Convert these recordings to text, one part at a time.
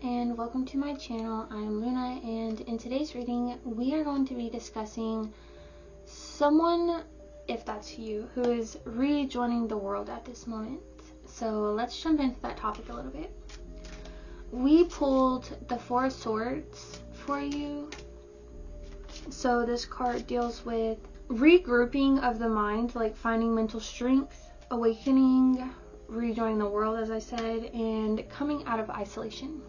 and welcome to my channel. I'm Luna, and in today's reading we are going to be discussing someone, if that's you, who is rejoining the world at this moment. So let's jump into that topic a little bit. We pulled the Four of Swords for you. So this card deals with regrouping of the mind, like finding mental strength, awakening, rejoining the world, as I said, and coming out of isolation.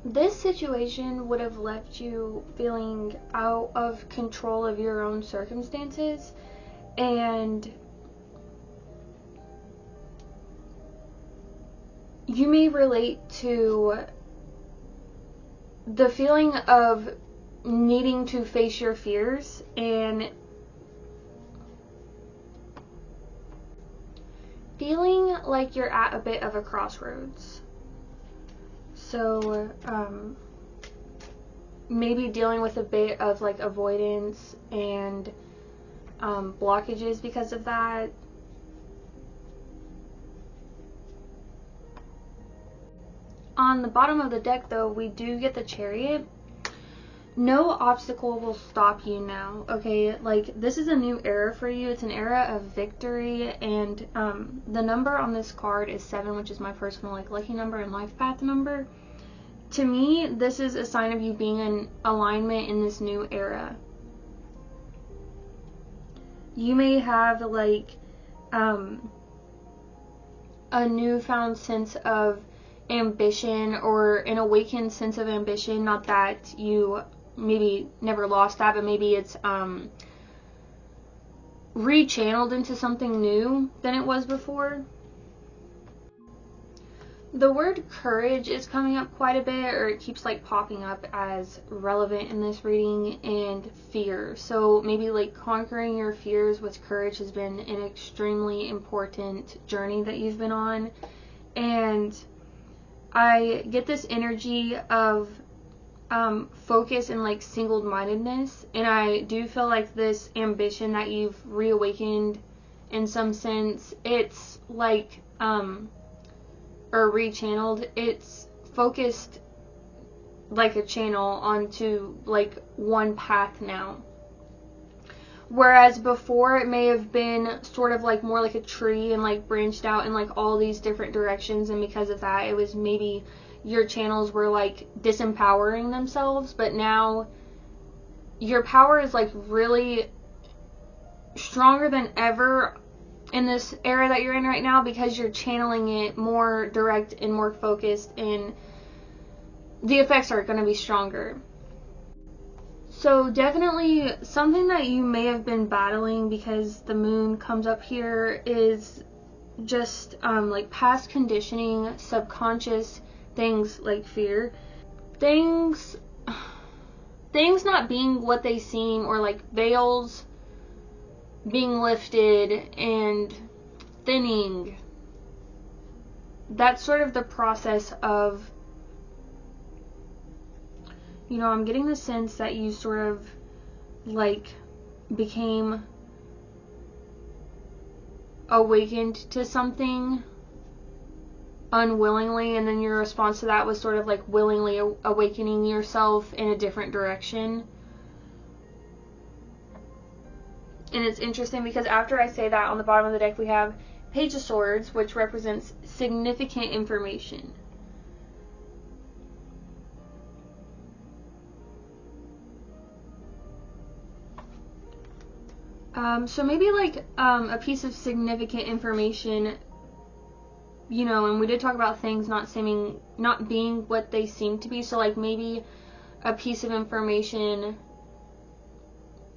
This situation would have left you feeling out of control of your own circumstances, and you may relate to the feeling of needing to face your fears and feeling like you're at a bit of a crossroads. So maybe dealing with a bit of like avoidance and blockages because of that. On the bottom of the deck, though, we do get the Chariot. No obstacle will stop you now, okay? Like, this is a new era for you. It's an era of victory, and the number on this card is 7, which is my personal, like, lucky number and life path number. To me, this is a sign of you being in alignment in this new era. You may have, like, a newfound sense of ambition, or an awakened sense of ambition. Not that you maybe never lost that, but maybe it's rechanneled into something new than it was before. The word courage is coming up quite a bit, or it keeps like popping up as relevant in this reading, and fear. So maybe like conquering your fears with courage has been an extremely important journey that you've been on. And I get this energy of focus and like single-mindedness, and I do feel like this ambition that you've reawakened in some sense, it's like or rechanneled, it's focused like a channel onto like one path now. Whereas before it may have been sort of like more like a tree and like branched out in like all these different directions, and because of that it was maybe your channels were like disempowering themselves, but now your power is like really stronger than ever in this era that you're in right now, because you're channeling it more direct and more focused, and the effects are going to be stronger. So definitely something that you may have been battling, because the moon comes up here, is just like past conditioning, subconscious things like fear, things not being what they seem, or like veils being lifted and thinning. That's sort of the process of, you know, I'm getting the sense that you sort of like became awakened to something unwillingly, and then your response to that was sort of like willingly awakening yourself in a different direction. And it's interesting because after I say that, on the bottom of the deck we have Page of Swords, which represents significant information. So maybe like a piece of significant information, you know, and we did talk about things not being what they seem to be. So like maybe a piece of information,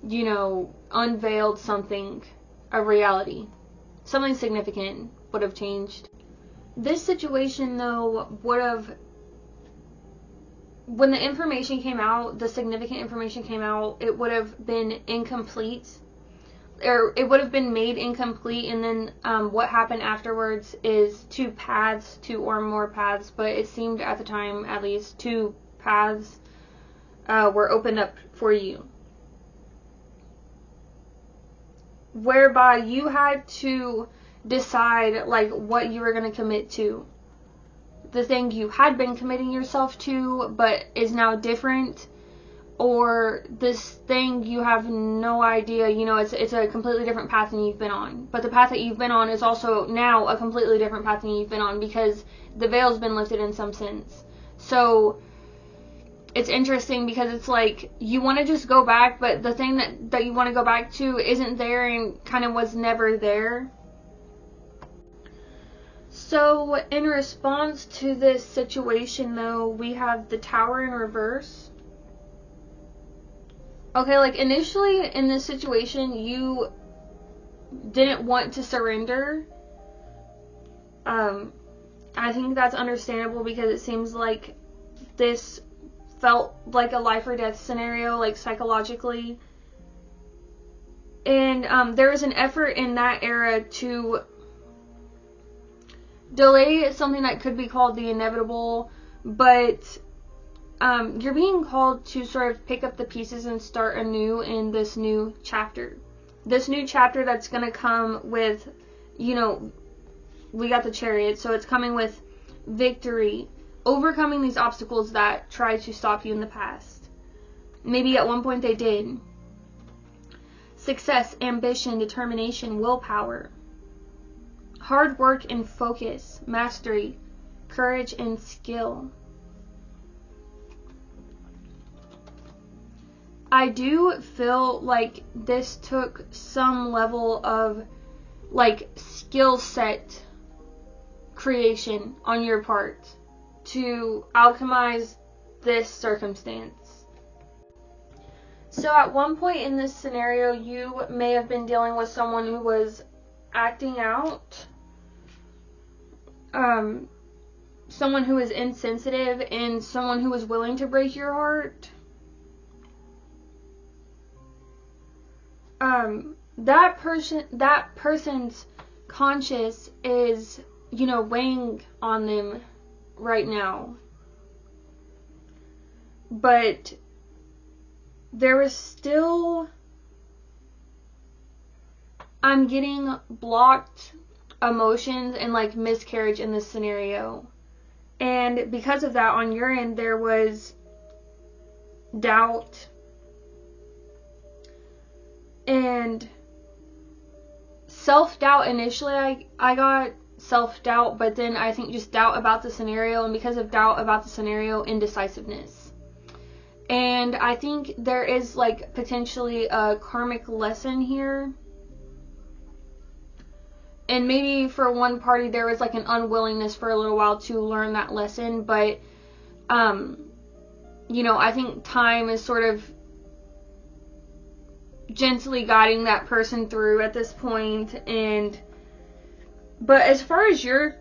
you know, unveiled something, a reality. Something significant would have changed. This situation, though, would have, when the information came out, the significant information came out, it would have been incomplete, or it would have been made incomplete, and then what happened afterwards is two or more paths, but it seemed at the time, at least, 2 paths were opened up for you, whereby you had to decide like what you were going to commit to. The thing you had been committing yourself to but is now different, or this thing you have no idea, you know, it's a completely different path than you've been on. But the path that you've been on is also now a completely different path than you've been on, because the veil's been lifted in some sense. So it's interesting because it's like you want to just go back, but the thing that you want to go back to isn't there and kind of was never there. So in response to this situation, though, we have the Tower in reverse. Okay, like initially in this situation, you didn't want to surrender. I think that's understandable because it seems like this felt like a life or death scenario, like psychologically. And there was an effort in that era to delay something that could be called the inevitable, but you're being called to sort of pick up the pieces and start anew in this new chapter. This new chapter that's going to come with, you know, we got the Chariot, so it's coming with victory, overcoming these obstacles that tried to stop you in the past. Maybe at one point they did. Success, ambition, determination, willpower, hard work and focus, mastery, courage and skill. I do feel like this took some level of like skill set creation on your part to alchemize this circumstance. So at one point in this scenario, you may have been dealing with someone who was acting out, someone who is insensitive, and someone who is willing to break your heart. That person's conscience is, you know, weighing on them right now. But there is still, I'm getting blocked emotions and like miscarriage in this scenario. And because of that, on your end, there was doubt and self-doubt. Initially, I got self-doubt, but then I think just doubt about the scenario, and because of doubt about the scenario, indecisiveness. And I think there is like potentially a karmic lesson here. And maybe for one party there was like an unwillingness for a little while to learn that lesson, but you know, I think time is sort of gently guiding that person through at this point. But as far as you're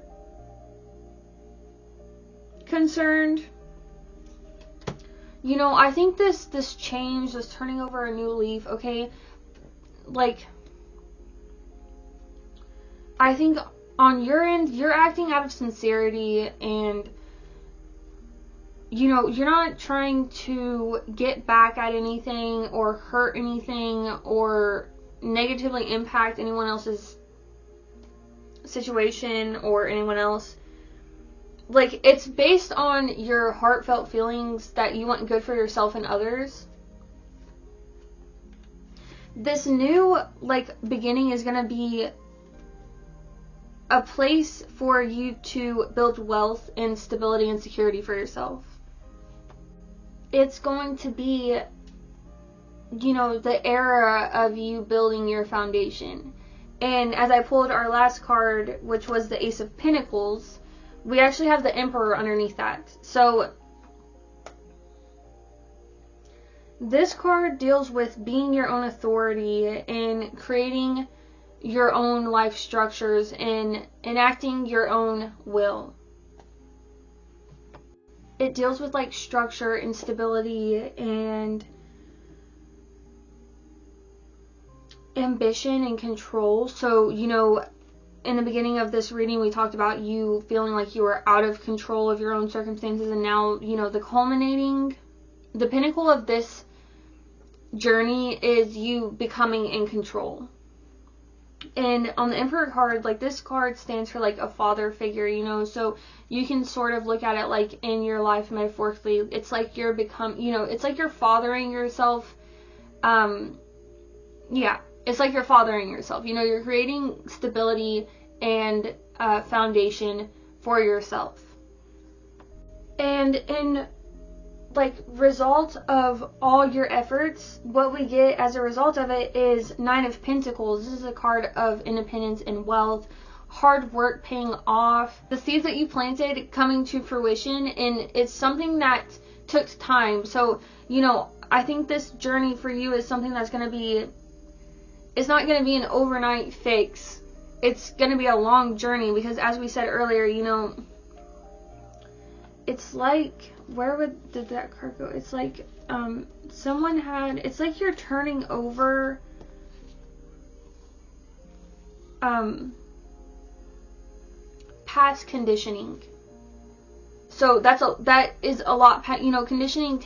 concerned, you know, I think this change, this turning over a new leaf, okay, like, I think on your end, you're acting out of sincerity, and, you know, you're not trying to get back at anything or hurt anything or negatively impact anyone else's situation or anyone else. Like, it's based on your heartfelt feelings that you want good for yourself and others. This new, like, beginning is going to be a place for you to build wealth and stability and security for yourself. It's going to be, you know, the era of you building your foundation. And as I pulled our last card, which was the Ace of Pentacles, we actually have the Emperor underneath that. So this card deals with being your own authority and creating your own life structures and enacting your own will. It deals with like structure and stability and ambition and control. So, you know, in the beginning of this reading, we talked about you feeling like you were out of control of your own circumstances, and now, you know, the pinnacle of this journey is you becoming in control. And on the Emperor card, like, this card stands for, like, a father figure, you know, so you can sort of look at it, like, in your life metaphorically. It's like you're it's like you're fathering yourself. Yeah, it's like you're fathering yourself. You know, you're creating stability and foundation for yourself. And in, like, result of all your efforts, what we get as a result of it is Nine of Pentacles. This is a card of independence and wealth, hard work paying off, the seeds that you planted coming to fruition, and it's something that took time. So, you know, I think this journey for you is something that's going to be, it's not going to be an overnight fix. It's going to be a long journey, because as we said earlier, you know, it's like, did that card go? It's like, it's like you're turning over, past conditioning. So that is a lot, you know, conditioning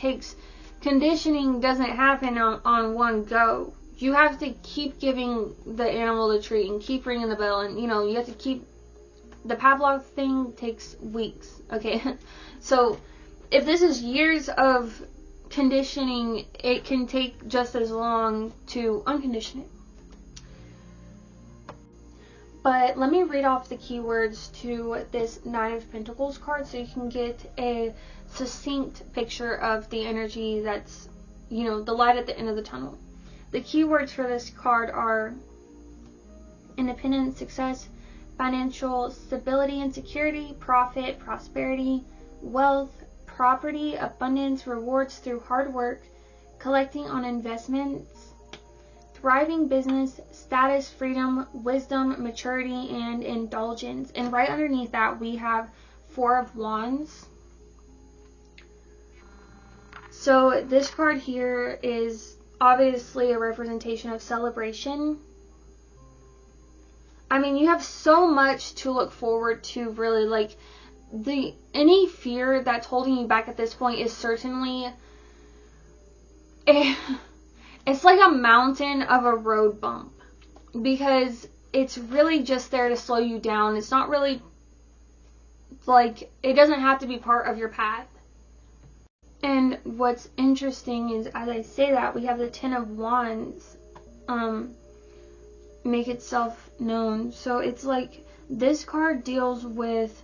doesn't happen on one go. You have to keep giving the animal the treat and keep ringing the bell, and, you know, you have to keep, the Pavlov thing takes weeks, okay? So if this is years of conditioning, it can take just as long to uncondition it. But let me read off the keywords to this Nine of Pentacles card so you can get a succinct picture of the energy that's, you know, the light at the end of the tunnel. The keywords for this card are independence, success, financial stability and security, profit, prosperity, wealth, property, abundance, rewards through hard work, collecting on investments, thriving business, status, freedom, wisdom, maturity, and indulgence. And right underneath that, we have Four of Wands. So this card here is obviously a representation of celebration. I mean, you have so much to look forward to, really. Like, any fear that's holding you back at this point is certainly, it's like a mountain of a road bump, because it's really just there to slow you down. It's not really, like, it doesn't have to be part of your path. And what's interesting is, as I say that, we have the Ten of Wands make itself known. So it's like this card deals with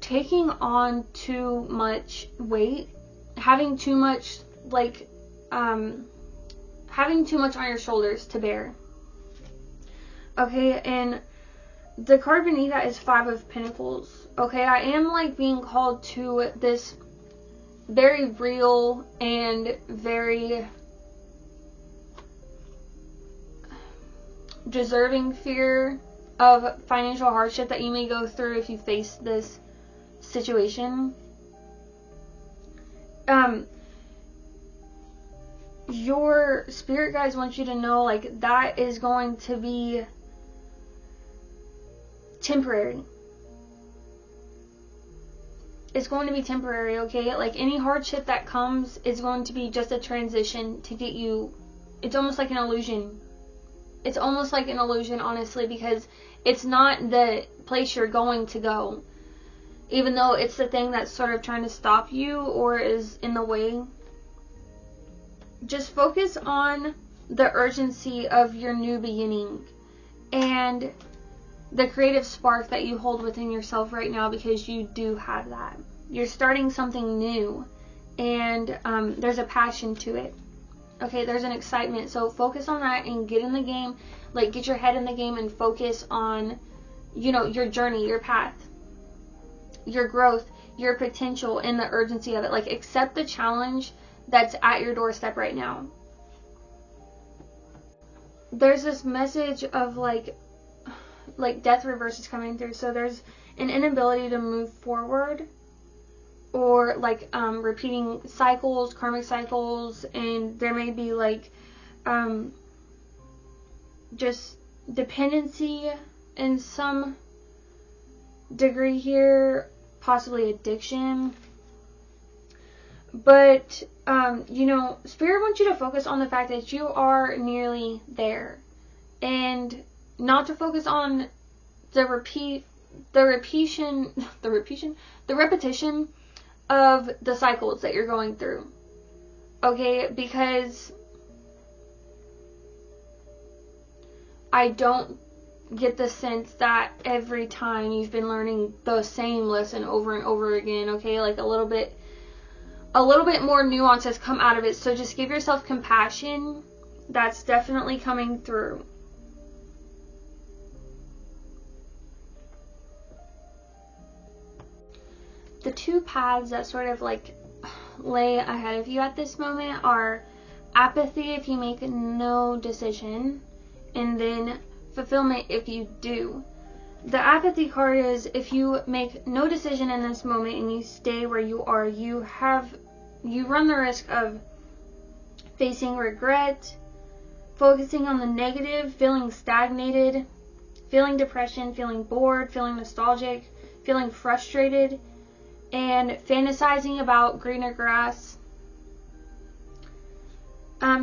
taking on too much weight, having too much, like, having too much on your shoulders to bear. Okay, and the card beneath that is Five of Pentacles. Okay, I am, like, being called to this very real and very deserving fear of financial hardship that you may go through if you face this situation. Your spirit guides want you to know, like, that is going to be temporary. It's going to be temporary, okay? Like, any hardship that comes is going to be just a transition to get you. It's almost like an illusion. It's almost like an illusion, honestly, because it's not the place you're going to go. Even though it's the thing that's sort of trying to stop you or is in the way. Just focus on the urgency of your new beginning and the creative spark that you hold within yourself right now, because you do have that. You're starting something new, and there's a passion to it. Okay, there's an excitement. So focus on that and get in the game. Like, get your head in the game and focus on, you know, your journey, your path, your growth, your potential, and the urgency of it. Like, accept the challenge that's at your doorstep right now. There's this message of, like death reverse is coming through. So there's an inability to move forward, or like repeating cycles, karmic cycles, and there may be like just dependency in some degree here, possibly addiction. But Spirit wants you to focus on the fact that you are nearly there, and not to focus on the repetition of the cycles that you're going through. Okay, because I don't get the sense that every time you've been learning the same lesson over and over again. Okay, like a little bit more nuance has come out of it. So just give yourself compassion. That's definitely coming through. The two paths that sort of like lay ahead of you at this moment are apathy if you make no decision, and then fulfillment if you do. The apathy card is if you make no decision in this moment and you stay where you are, you run the risk of facing regret, focusing on the negative, feeling stagnated, feeling depression, feeling bored, feeling nostalgic, feeling frustrated, and fantasizing about greener grass.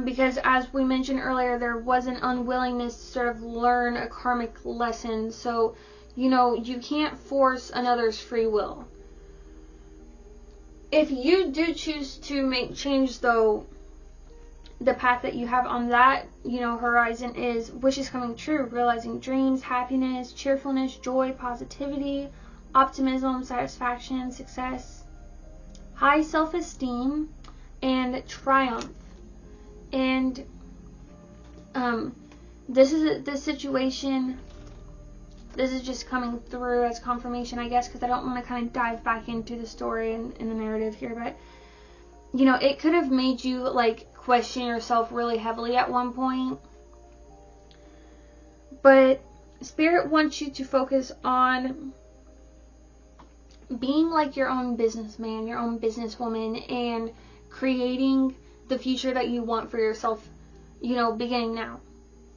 Because as we mentioned earlier, there was an unwillingness to sort of learn a karmic lesson. So, you can't force another's free will. If you do choose to make change, though, the path that you have on that, horizon is wishes coming true, realizing dreams, happiness, cheerfulness, joy, positivity, optimism, satisfaction, success, high self-esteem, and triumph. And this situation, this is just coming through as confirmation, I guess, because I don't want to kind of dive back into the story and the narrative here, but it could have made you like question yourself really heavily at one point. But Spirit wants you to focus on being like your own businessman, your own businesswoman, and creating the future that you want for yourself, beginning now.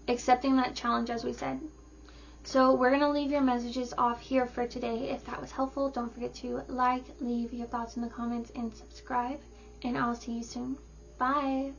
Accepting that challenge, as we said. So we're going to leave your messages off here for today. If that was helpful, don't forget to like, leave your thoughts in the comments, and subscribe. And I'll see you soon. Bye.